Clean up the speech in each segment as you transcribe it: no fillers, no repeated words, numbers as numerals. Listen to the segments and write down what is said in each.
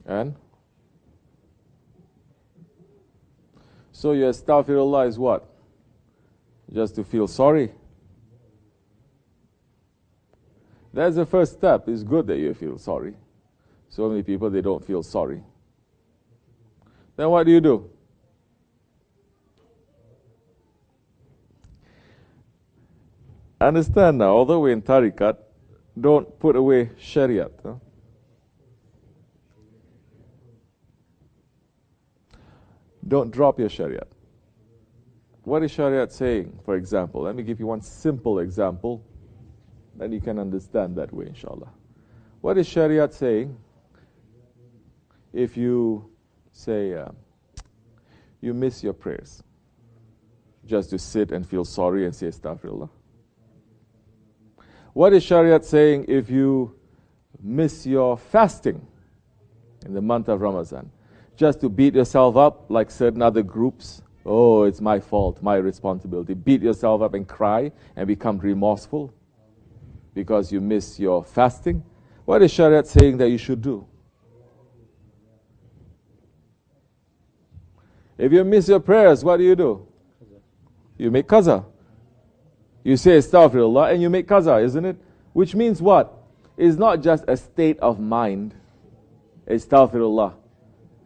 And so your Astagfirullah is what? Just to feel sorry. That's the first step. It's good that you feel sorry. So many people, they don't feel sorry. Then what do? Understand now, although we're in tariqat, don't put away shariat. Huh? Don't drop your shariat. What is shariat saying, for example? Let me give you one simple example, then you can understand that way, inshallah. What is shariat saying? If you say, you miss your prayers, just to sit and feel sorry and say Astagfirullah. What is shariat saying if you miss your fasting in the month of Ramadan? Just to beat yourself up like certain other groups. Oh, it's my fault, my responsibility. Beat yourself up and cry and become remorseful because you miss your fasting. What is shariat saying that you should do? If you miss your prayers, what do? You make qaza. You say Astagfirullah and you make qaza, isn't it? Which means what? It's not just a state of mind. Astagfirullah.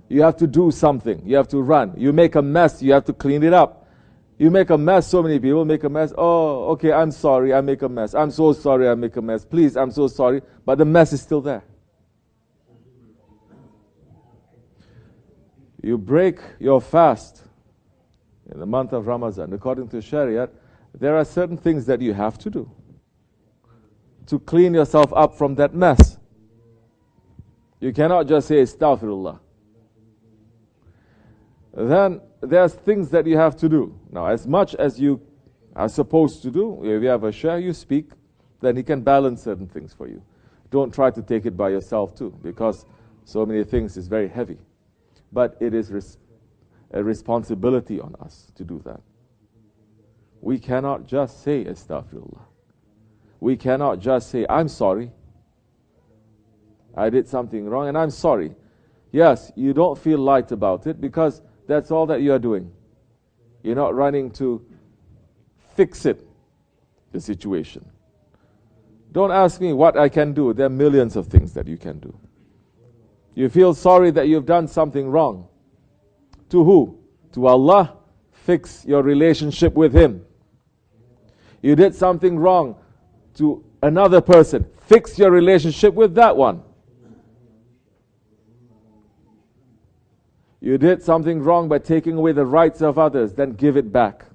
You have to do something. You have to run. You make a mess. You have to clean it up. You make a mess. So many people make a mess. Oh, okay, I'm sorry. I make a mess. I'm so sorry I make a mess. Please, I'm so sorry. But the mess is still there. You break your fast in the month of Ramadan. According to Shariat, there are certain things that you have to do to clean yourself up from that mess. You cannot just say Astaghfirullah. Then there's things that you have to do. Now, as much as you are supposed to do, if you have a share, you speak, then he can balance certain things for you. Don't try to take it by yourself too, because so many things is very heavy. But it is a responsibility on us to do that. We cannot just say Astaghfirullah. We cannot just say, I'm sorry. I did something wrong and I'm sorry. Yes, you don't feel light about it because that's all that you are doing. You're not running to fix it, the situation. Don't ask me what I can do. There are millions of things that you can do. You feel sorry that you've done something wrong. To who? To Allah. Fix your relationship with Him. You did something wrong to another person. Fix your relationship with that one. You did something wrong by taking away the rights of others, then give it back.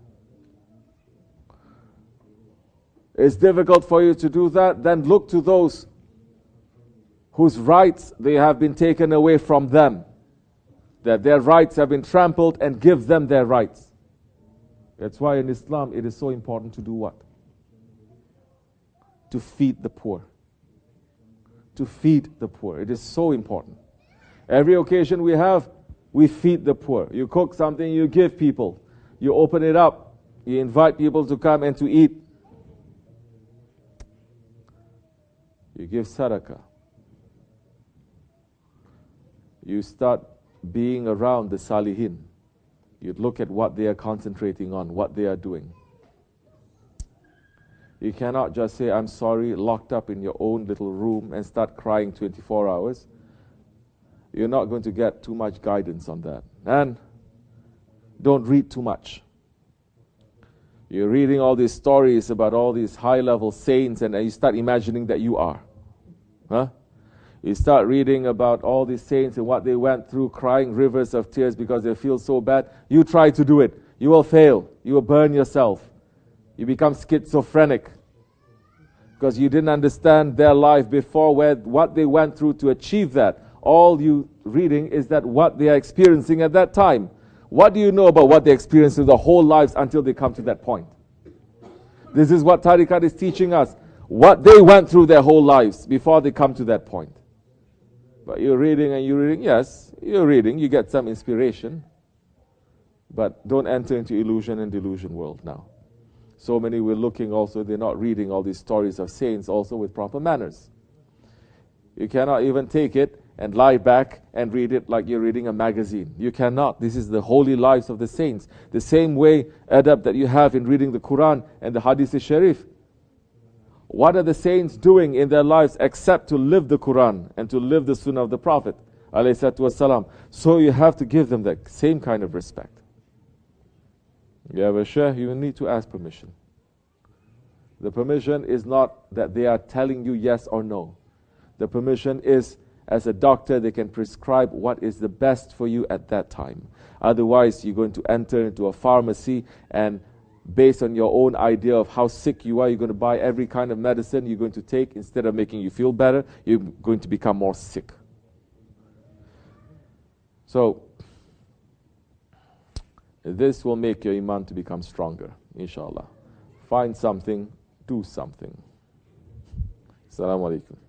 It's difficult for you to do that, then look to those whose rights they have been taken away from them, that their rights have been trampled, and give them their rights. That's why in Islam it is so important to do what? To feed the poor. To feed the poor. It is so important. Every occasion we have, we feed the poor. You cook something, you give people. You open it up. You invite people to come and to eat. You give sadaqah. You start being around the salihin. You look at what they are concentrating on, what they are doing. You cannot just say, I'm sorry, locked up in your own little room and start crying 24 hours. You're not going to get too much guidance on that. And don't read too much. You're reading all these stories about all these high-level saints and you start imagining that you are. Huh? You start reading about all these saints and what they went through, crying rivers of tears because they feel so bad. You try to do it. You will fail. You will burn yourself. You become schizophrenic because you didn't understand their life before, what they went through to achieve that. All you reading is that what they are experiencing at that time. What do you know about what they experience through their whole lives until they come to that point? This is what Tariqat is teaching us. What they went through their whole lives before they come to that point. But you're reading and you're reading. Yes, you're reading. You get some inspiration. But don't enter into illusion and delusion world now. So many we're looking also, they're not reading all these stories of saints also with proper manners. You cannot even take it and lie back and read it like you're reading a magazine. You cannot. This is the holy lives of the saints. The same way adab that you have in reading the Quran and the Hadith Shareef. What are the saints doing in their lives except to live the Quran and to live the Sunnah of the Prophet ﷺ? So you have to give them the same kind of respect. You have a sheikh, you need to ask permission. The permission is not that they are telling you yes or no. The permission is, as a doctor, they can prescribe what is the best for you at that time. Otherwise, you're going to enter into a pharmacy and based on your own idea of how sick you are, you're going to buy every kind of medicine you're going to take. Instead of making you feel better, you're going to become more sick. So, this will make your iman to become stronger, inshallah. Find something, do something. Assalamu alaikum.